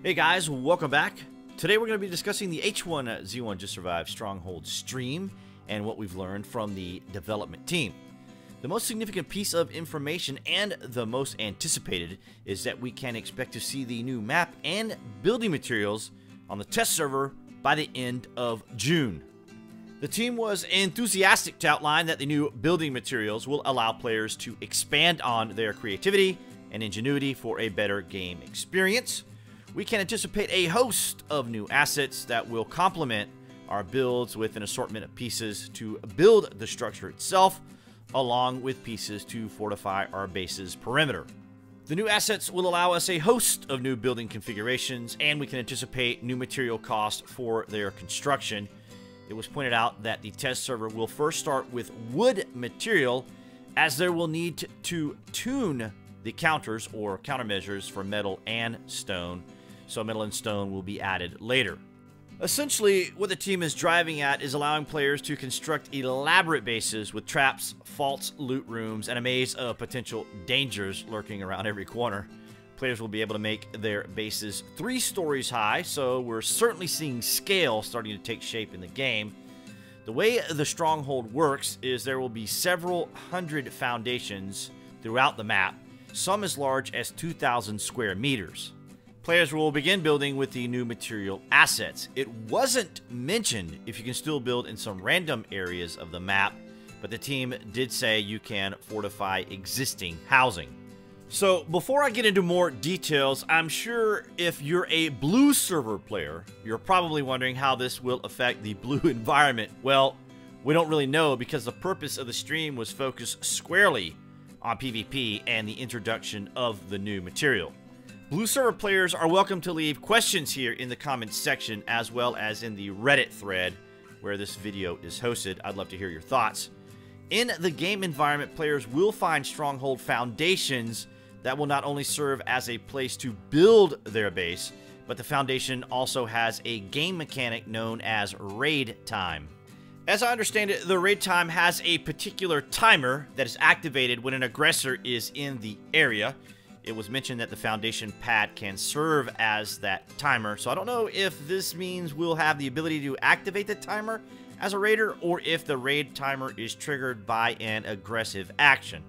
Hey guys, welcome back. Today we're going to be discussing the H1Z1 Just Survive Stronghold stream and what we've learned from the development team. The most significant piece of information and the most anticipated is that we can expect to see the new map and building materials on the test server by the end of June. The team was enthusiastic to outline that the new building materials will allow players to expand on their creativity and ingenuity for a better game experience. We can anticipate a host of new assets that will complement our builds with an assortment of pieces to build the structure itself, along with pieces to fortify our base's perimeter. The new assets will allow us a host of new building configurations, and we can anticipate new material costs for their construction. It was pointed out that the test server will first start with wood material, as there will need to tune the counters or countermeasures for metal and stone, so metal and stone will be added later. Essentially, what the team is driving at is allowing players to construct elaborate bases with traps, faults, loot rooms, and a maze of potential dangers lurking around every corner. Players will be able to make their bases 3 stories high, so we're certainly seeing scale starting to take shape in the game. The way the Stronghold works is there will be several hundred foundations throughout the map, some as large as 2,000 square meters. Players will begin building with the new material assets. It wasn't mentioned if you can still build in some random areas of the map, but the team did say you can fortify existing housing. So before I get into more details, I'm sure if you're a blue server player, you're probably wondering how this will affect the blue environment. Well, we don't really know because the purpose of the stream was focused squarely on PvP and the introduction of the new material. Blue server players are welcome to leave questions here in the comments section, as well as in the Reddit thread where this video is hosted. I'd love to hear your thoughts. In the game environment, players will find Stronghold foundations that will not only serve as a place to build their base, but the foundation also has a game mechanic known as raid time. As I understand it, the raid time has a particular timer that is activated when an aggressor is in the area. It was mentioned that the foundation pad can serve as that timer, so I don't know if this means we'll have the ability to activate the timer as a raider, or if the raid timer is triggered by an aggressive action.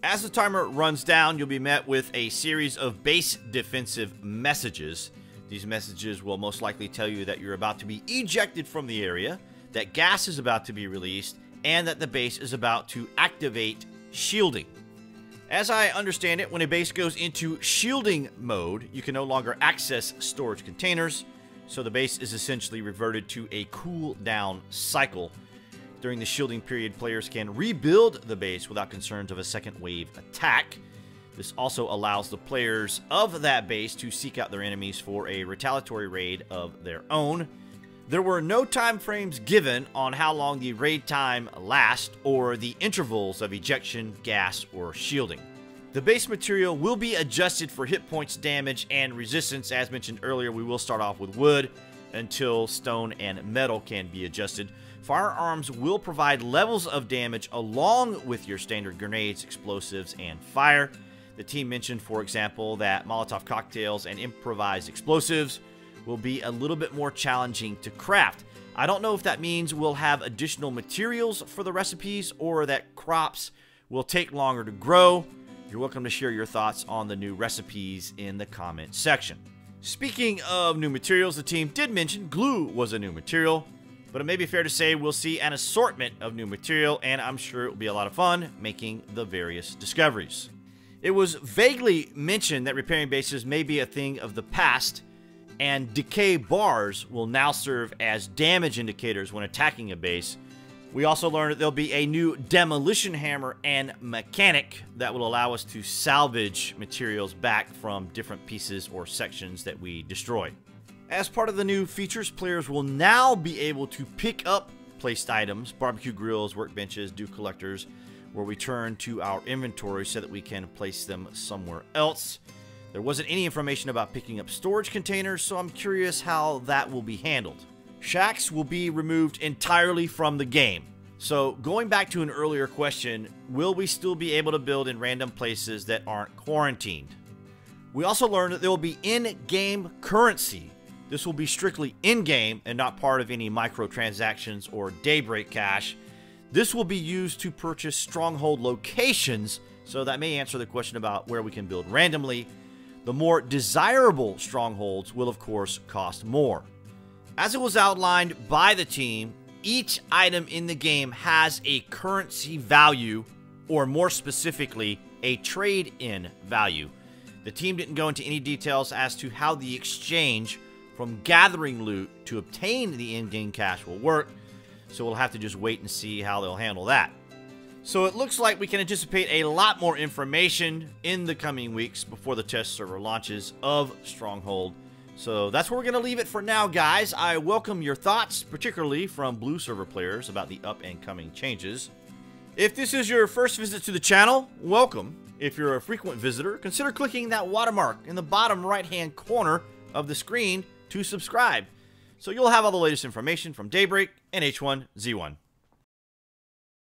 As the timer runs down, you'll be met with a series of base defensive messages. These messages will most likely tell you that you're about to be ejected from the area, that gas is about to be released, and that the base is about to activate shielding. As I understand it, when a base goes into shielding mode, you can no longer access storage containers, so the base is essentially reverted to a cooldown cycle. During the shielding period, players can rebuild the base without concerns of a second wave attack. This also allows the players of that base to seek out their enemies for a retaliatory raid of their own. There were no time frames given on how long the raid time lasts or the intervals of ejection, gas, or shielding. The base material will be adjusted for hit points, damage, and resistance. As mentioned earlier, we will start off with wood until stone and metal can be adjusted. Firearms will provide levels of damage along with your standard grenades, explosives, and fire. The team mentioned, for example, that Molotov cocktails and improvised explosives will be a little bit more challenging to craft. I don't know if that means we'll have additional materials for the recipes or that crops will take longer to grow. You're welcome to share your thoughts on the new recipes in the comment section. Speaking of new materials, the team did mention glue was a new material, but it may be fair to say we'll see an assortment of new material, and I'm sure it will be a lot of fun making the various discoveries. It was vaguely mentioned that repairing bases may be a thing of the past, and decay bars will now serve as damage indicators when attacking a base. We also learned that there'll be a new Demolition Hammer and mechanic that will allow us to salvage materials back from different pieces or sections that we destroy. As part of the new features, players will now be able to pick up placed items, barbecue grills, workbenches, dew collectors, where we turn to our inventory so that we can place them somewhere else. There wasn't any information about picking up storage containers, so I'm curious how that will be handled. Shacks will be removed entirely from the game. So going back to an earlier question, will we still be able to build in random places that aren't quarantined? We also learned that there will be in-game currency. This will be strictly in-game and not part of any microtransactions or Daybreak cash. This will be used to purchase Stronghold locations, so that may answer the question about where we can build randomly. The more desirable strongholds will, of course, cost more. As it was outlined by the team, each item in the game has a currency value, or more specifically, a trade-in value. The team didn't go into any details as to how the exchange from gathering loot to obtain the in-game cash will work, so we'll have to just wait and see how they'll handle that. So it looks like we can anticipate a lot more information in the coming weeks before the test server launches of Stronghold. So that's where we're going to leave it for now, guys. I welcome your thoughts, particularly from blue server players, about the up-and-coming changes. If this is your first visit to the channel, welcome. If you're a frequent visitor, consider clicking that watermark in the bottom right-hand corner of the screen to subscribe, so you'll have all the latest information from Daybreak and H1Z1.